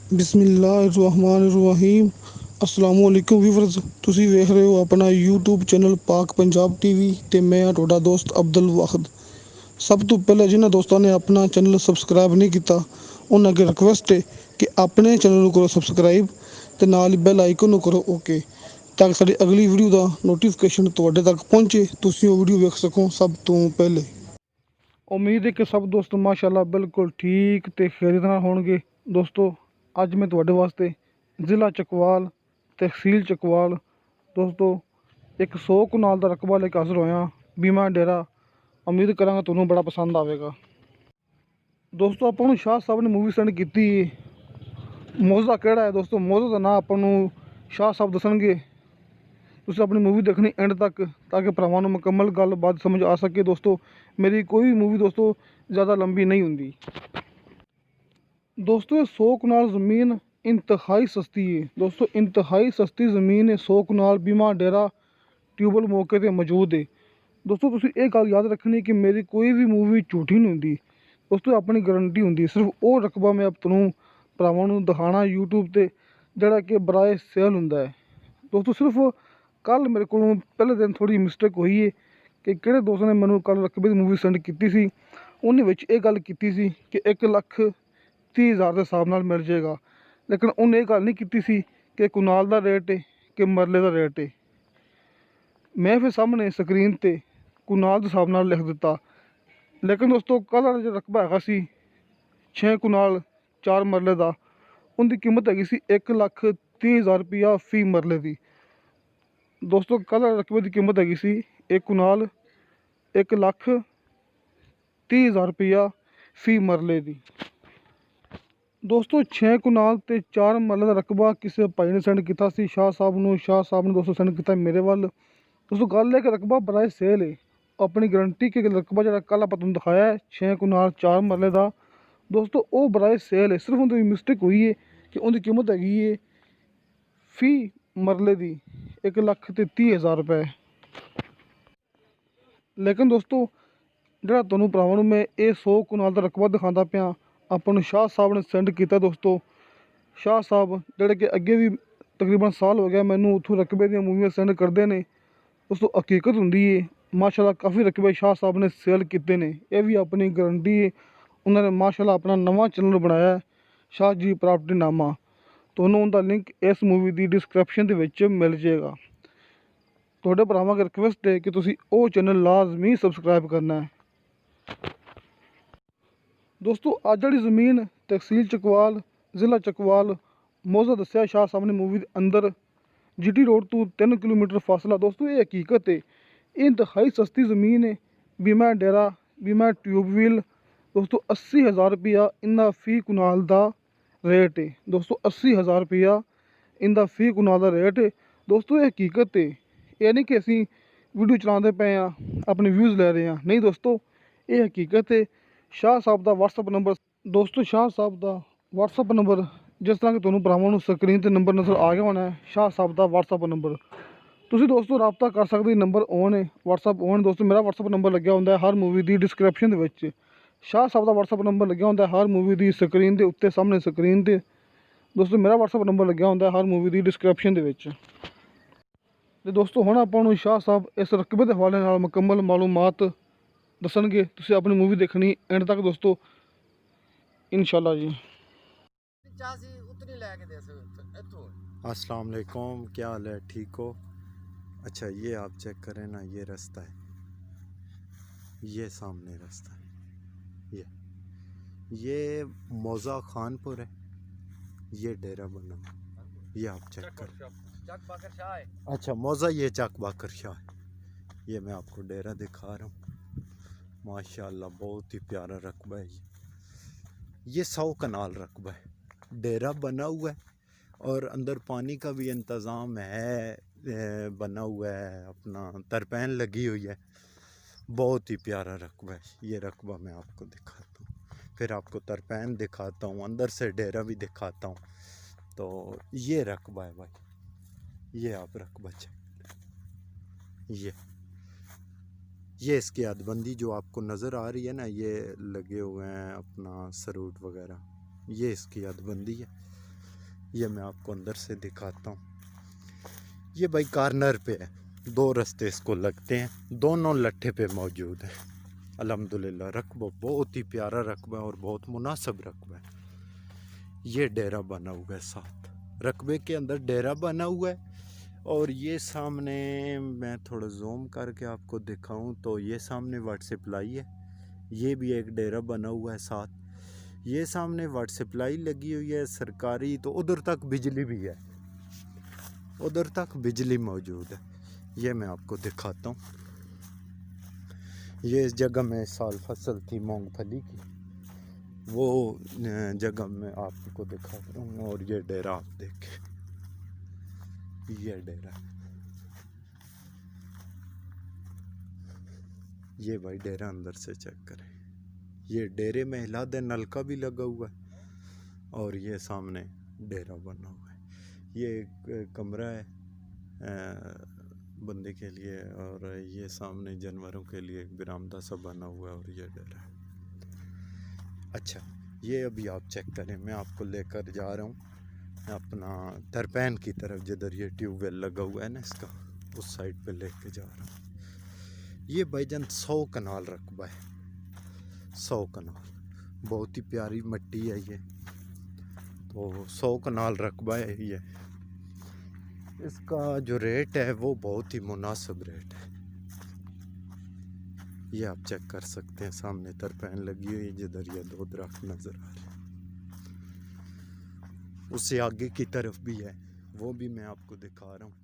बिस्मिल्लाहिर्रहमानिर्रहीम। अस्सलामुअलैकुम व्यूअर्स, ਤੁਸੀਂ ਵੇਖ ਰਹੇ ਹੋ ਆਪਣਾ YouTube ਚੈਨਲ ਪਾਕ ਪੰਜਾਬ ਟੀਵੀ ਤੇ ਮੈਂ ਹਾਂ ਤੁਹਾਡਾ ਦੋਸਤ ਅਬਦੁਲ ਵਾਹਿਦ। ਸਭ ਤੋਂ ਪਹਿਲਾਂ ਜਿਨ੍ਹਾਂ ਦੋਸਤਾਂ ਨੇ ਆਪਣਾ ਚੈਨਲ ਸਬਸਕ੍ਰਾਈਬ ਨਹੀਂ ਕੀਤਾ ਉਹਨਾਂ ਅੱਗੇ ਰਿਕੁਐਸਟ ਹੈ ਕਿ ਆਪਣੇ ਚੈਨਲ ਨੂੰ ਕਰੋ ਸਬਸਕ੍ਰਾਈਬ ਤੇ ਨਾਲ ਹੀ ਬੈਲ ਆਈਕਨ ਨੂੰ ਕਰੋ ਓਕੇ, ਤਾਂ ਕਿ ਸਾਡੀ ਅਗਲੀ ਵੀਡੀਓ ਦਾ ਨੋਟੀਫਿਕੇਸ਼ਨ ਤੁਹਾਡੇ ਤੱਕ ਪਹੁੰਚੇ, ਤੁਸੀਂ ਉਹ ਵੀਡੀਓ ਵੇਖ ਸਕੋ ਸਭ ਤੋਂ ਪਹਿਲੇ। ਉਮੀਦ ਹੈ ਕਿ ਸਭ ਦੋਸਤ ਮਾਸ਼ਾਅੱਲਾ ਬਿਲਕੁਲ ਠੀਕ ਤੇ ਖੈਰਿਅਤ ਨਾਲ ਹੋਣਗੇ। ਦੋਸਤੋ, ਅੱਜ ਮੈਂ ਤੁਹਾਡੇ ਵਾਸਤੇ ਜ਼ਿਲ੍ਹਾ ਚਕਵਾਲ, ਤਹਿਸੀਲ ਚਕਵਾਲ ਦੋਸਤੋ ਇੱਕ 100 ਕਨਾਲ ਦਾ ਰਕਬਾ ਲੈ ਕੇ ਹਾਜ਼ਰ ਹੋਇਆ, ਬਮعہ ਡੇਰਾ। ਉਮੀਦ ਕਰਾਂਗਾ ਤੁਹਾਨੂੰ ਬੜਾ ਪਸੰਦ ਆਵੇਗਾ। ਦੋਸਤੋ, ਆਪਾਂ ਨੂੰ ਸ਼ਾਹ ਸਾਹਿਬ ਨੇ ਮੂਵੀ ਸੈਂਡ ਕੀਤੀ ਹੈ। ਮੌਜ਼ਾ ਕਿਹੜਾ ਹੈ ਦੋਸਤੋ, ਮੌਜ਼ਾ ਦਾ ਨਾਂ ਆਪਾਂ ਨੂੰ ਸ਼ਾਹ ਸਾਹਿਬ ਦੱਸਣਗੇ। ਤੁਸੀਂ ਆਪਣੀ ਮੂਵੀ ਦੇਖਣੀ ਐਂਡ ਤੱਕ, ਤਾਂ ਕਿ ਭਰਾਵਾਂ ਨੂੰ ਮੁਕੰਮਲ ਗੱਲਬਾਤ ਸਮਝ ਆ ਸਕੇ। ਦੋਸਤੋ, ਮੇਰੀ ਕੋਈ ਵੀ ਮੂਵੀ ਦੋਸਤੋ ज़्यादा लंबी नहीं होती। दोस्तों, 100 कनाल ज़मीन इंतहाई सस्ती है। दोस्तों, इंतहाई सस्ती ज़मीन है। 100 कनाल बमعہ डेरा ट्यूब मौके पर मौजूद है। दोस्तों, तुसीं ये गल याद रखनी कि मेरी कोई भी मूवी झूठी नहीं होती दोस्तों, अपनी गारंटी होती। सिर्फ वो रकबा मैं तुहानूं भरावां नूं दिखाना यूट्यूब पर जिहड़ा कि बराए सेल हुंदा है। दोस्तों, सिर्फ कल मेरे को पहले दिन थोड़ी मिस्टेक हुई है कि किहड़े दोस्त ने मैनूं कल रकबे की मूवी सेंड की सी, उन्हें विच ये गल की सी कि 1,30,000 के हिसाब नाल मिल जाएगा, लेकिन उन्हें ये गल नहीं की सी कि कुनाल का रेट है कि मरले का रेट है। मैं फिर सामने स्क्रीन पर कुनाल के हिसाब नाल लिख दिता, लेकिन दोस्तों कल वाला जो रकबा हैगा सी 6 कुनाल 4 मरले का, उनकी कीमत हैगी सी 1,30,000 रुपया फी मरले की। दोस्तों, कल रकबे की कीमत हैगी सी 1 कुनाल 1,30,000 रुपया फी मरले की। दोस्तों, 6 कुनाल ते 4 मरले का रकबा किसी भाई ने सेंड किया सी शाह साहब नूं। शाह साहब ने दोस्तों सेंड किया मेरे वाल। दोस्तों, गल है कि रकबा बड़ा सेल है, अपनी गारंटी के रकबा जो कल आप तुहानूं दिखाया है 6 कुनाल 4 मरले का दोस्तों, वो बड़ा सेल है। सिर्फ उनकी मिस्टेक हुई है कि उनकी कीमत हैगी है फी मरले की 1,30,000 रुपये। लेकिन दोस्तों, ਜਿਹੜਾ ਤੁਹਾਨੂੰ ਭਰਾਵਾਂ ਨੂੰ ਮੈਂ ਇਹ 100 ਕਨਾਲ ਦਾ ਰਕਬਾ ਦਿਖਾਉਂਦਾ ਪਿਆ, ਆਪਾਂ ਨੂੰ ਸ਼ਾਹ ਸਾਹਿਬ ਨੇ ਸੈਂਡ ਕੀਤਾ। ਦੋਸਤੋ, ਸ਼ਾਹ ਸਾਹਿਬ ਜਿਹੜੇ ਕਿ ਅੱਗੇ ਵੀ ਤਕਰੀਬਨ ਸਾਲ ਹੋ ਗਿਆ ਮੈਨੂੰ ਉੱਥੋਂ ਰਕਬੇ ਦੀਆਂ ਮੂਵੀਆਂ ਸੈਂਡ ਕਰਦੇ ਨੇ। ਦੋਸਤੋ, ਹਕੀਕਤ ਹੁੰਦੀ ਹੈ ਮਾਸ਼ਾਅੱਲਾ, ਕਾਫੀ ਰਕਬੇ ਸ਼ਾਹ ਸਾਹਿਬ ਨੇ ਸੇਲ ਕੀਤੇ ਨੇ। ਇਹ ਵੀ ਆਪਣੀ ਗਰੰਟੀ ਹੈ। ਉਹਨਾਂ ਨੇ ਮਾਸ਼ਾਅੱਲਾ ਆਪਣਾ ਨਵਾਂ ਚੈਨਲ ਬਣਾਇਆ ਸ਼ਾਹ ਜੀ ਪ੍ਰਾਪਰਟੀ ਨਾਮਾ। ਤੁਹਾਨੂੰ ਉਹਦਾ ਲਿੰਕ ਇਸ ਮੂਵੀ ਦੀ ਡਿਸਕ੍ਰਿਪਸ਼ਨ ਦੇ ਵਿੱਚ ਮਿਲ ਜਾਏਗਾ। ਤੁਹਾਡੇ ਭਰਾਵਾਂ ਅੱਗੇ ਰਿਕੁਐਸਟ ਹੈ ਕਿ ਤੁਸੀਂ ਉਹ ਚੈਨਲ ਲਾਜ਼ਮੀ ਸਬਸਕ੍ਰਾਈਬ ਕਰਨਾ ਹੈ। दोस्तों, अज वाली ज़मीन तहसील चकवाल, ज़िला चकवाल, मौज़ा दस्या शाह साहब ने मूवी के अंदर GT रोड तो 3 किलोमीटर फासला। दोस्तों, ये हकीकत है, ये इंतहाई सस्ती ज़मीन है। बमعہ डेरा, बमعہ ट्यूब। दोस्तों, 80,000 रुपया इनका फी कुनाल का रेट है। दोस्तों, 80,000 रुपया इनका फी कुनाल का रेट है। दोस्तों, ये हकीकत है, ये नहीं कि असी वीडियो चलाते पे हाँ अपने व्यूज़ लै रहे हैं, नहीं दोस्तों, ये हकीकत है। शाह साहब का WhatsApp नंबर दोस्तों, शाह साहब का WhatsApp नंबर जिस तरह कि तुहानूं भरावां नूं स्क्रीन ते नंबर नज़र आ गया होना है, शाह साहब का WhatsApp नंबर तुसीं दोस्तों रबता कर सकते। नंबर ऑन है, WhatsApp ऑन। दोस्तों, मेरा WhatsApp नंबर लग्या होंदा है हर मूवी की डिस्क्रिप्शन दे विच। शाह साहब का WhatsApp नंबर लग्या होंदा है हर मूवी की स्क्रीन के उत्ते सामने स्क्रीन ते। दोस्तों, मेरा WhatsApp नंबर लग्या होंदा है हर मूवी की डिस्क्रिप्शन दे विच। ते दोस्तों, हुण आपां नूं शाह साहब इस रकबे के हवाले नाल मुकम्मल मालूमात दसणगे। तुसीं अपनी मूवी देखनी एंड तक दोस्तों, इंशाल्लाह जी। अस्सलाम वालेकुम, क्या हाल है, ठीक हो? अच्छा, ये आप चेक करें ना, ये रास्ता है, ये सामने रास्ता है, ये मौज़ा खानपुर है, ये डेरा बना, ये आप चेक करें। अच्छा, मौज़ा ये चक बाकर शाह है। ये मैं आपको डेरा दिखा रहा हूँ। माशाल्लाह, बहुत ही प्यारा रकबा है। ये 100 कनाल रकबा है, डेरा बना हुआ है और अंदर पानी का भी इंतज़ाम है, बना हुआ है, अपना तरपैन लगी हुई है। बहुत ही प्यारा रकबा है। ये रकबा मैं आपको दिखाता हूँ, फिर आपको तरपैन दिखाता हूँ, अंदर से डेरा भी दिखाता हूँ। तो ये रकबा है भाई, ये आप रकबा चेक, ये इसकी हदबंदी जो आपको नज़र आ रही है ना, ये लगे हुए हैं अपना सरूट वगैरह, ये इसकी हदबंदी है। ये मैं आपको अंदर से दिखाता हूँ। ये भाई कॉर्नर पे है, 2 रास्ते इसको लगते हैं, दोनों लट्ठे पे मौजूद है। अल्हम्दुलिल्लाह रकबा बहुत ही प्यारा रकबा है और बहुत मुनासिब रकबा है। ये डेरा बना हुआ है, साथ रकबे के अंदर डेरा बना हुआ है। और ये सामने मैं थोड़ा जूम करके आपको दिखाऊं तो ये सामने वाटर सप्लाई है, ये भी एक डेरा बना हुआ है साथ। ये सामने वाटर सप्लाई लगी हुई है सरकारी, तो उधर तक बिजली भी है, उधर तक बिजली मौजूद है। ये मैं आपको दिखाता हूँ। ये इस जगह में इस साल फसल थी मूंगफली की, वो जगह मैं आपको दिखाता हूँ। और ये डेरा आप देखें, ये डेरा, ये भाई डेरा अंदर से चेक करें। ये डेरे में हिला दे नलका भी लगा हुआ है और ये सामने डेरा बना हुआ है। ये एक कमरा है बंदे के लिए, और ये सामने जानवरों के लिए एक बरामदा सा बना हुआ है, और ये डेरा है। अच्छा, ये अभी आप चेक करें, मैं आपको लेकर जा रहा हूँ अपना तरपैन की तरफ, जिधर ये ट्यूबवेल लगा हुआ है ना इसका, उस साइड पे लेके जा रहा हूँ। ये भाईजान 100 कनाल रकबा है, 100 कनाल, बहुत ही प्यारी मिट्टी है ये, तो 100 कनाल रकबा है ये। इसका जो रेट है वो बहुत ही मुनासिब रेट है। ये आप चेक कर सकते हैं, सामने तरपैन लगी हुई है, जिधर ये 2 दरख्त नज़र आ रहे हैं। उससे आगे की तरफ भी है, वो भी मैं आपको दिखा रहा हूँ।